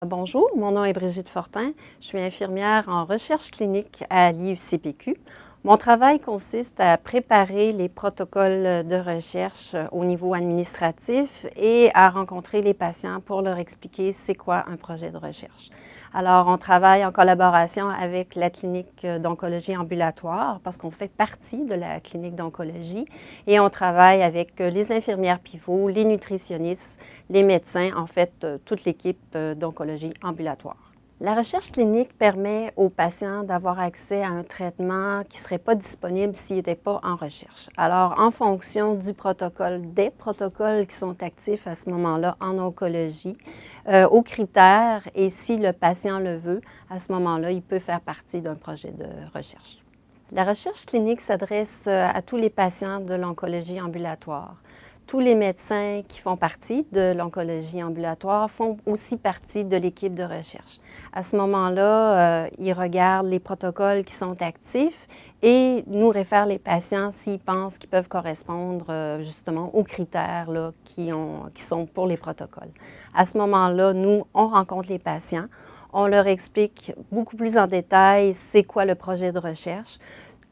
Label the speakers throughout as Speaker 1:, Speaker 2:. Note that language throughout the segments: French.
Speaker 1: Bonjour, mon nom est Brigitte Fortin. Je suis infirmière en recherche clinique à l'IUCPQ. Mon travail consiste à préparer les protocoles de recherche au niveau administratif et à rencontrer les patients pour leur expliquer c'est quoi un projet de recherche. Alors, on travaille en collaboration avec la clinique d'oncologie ambulatoire parce qu'on fait partie de la clinique d'oncologie et on travaille avec les infirmières pivots, les nutritionnistes, les médecins, en fait, toute l'équipe d'oncologie ambulatoire. La recherche clinique permet aux patients d'avoir accès à un traitement qui ne serait pas disponible s'il n'était pas en recherche. Alors, en fonction du protocole, des protocoles qui sont actifs à ce moment-là en oncologie, aux critères et si le patient le veut, à ce moment-là, il peut faire partie d'un projet de recherche. La recherche clinique s'adresse à tous les patients de l'oncologie ambulatoire. Tous les médecins qui font partie de l'oncologie ambulatoire font aussi partie de l'équipe de recherche. À ce moment-là, ils regardent les protocoles qui sont actifs et nous réfèrent les patients s'ils pensent qu'ils peuvent correspondre justement aux critères là, qui sont pour les protocoles. À ce moment-là, nous, on rencontre les patients, on leur explique beaucoup plus en détail c'est quoi le projet de recherche,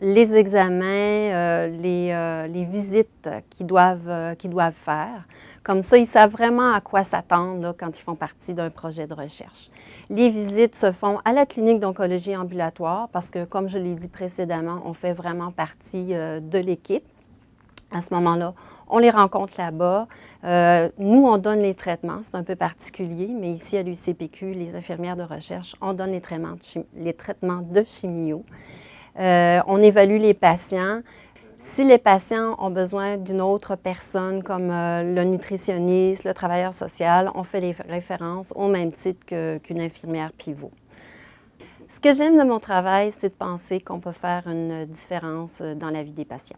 Speaker 1: les examens, les visites qu'ils doivent faire. Comme ça, ils savent vraiment à quoi s'attendre là, quand ils font partie d'un projet de recherche. Les visites se font à la clinique d'oncologie ambulatoire parce que, comme je l'ai dit précédemment, on fait vraiment partie de l'équipe. À ce moment-là, on les rencontre là-bas. Nous, on donne les traitements, c'est un peu particulier, mais ici à l'UCPQ, les infirmières de recherche, on donne les traitements de chimio. On évalue les patients. Si les patients ont besoin d'une autre personne comme le nutritionniste, le travailleur social, on fait les références au même titre qu'une infirmière pivot. Ce que j'aime de mon travail, c'est de penser qu'on peut faire une différence dans la vie des patients.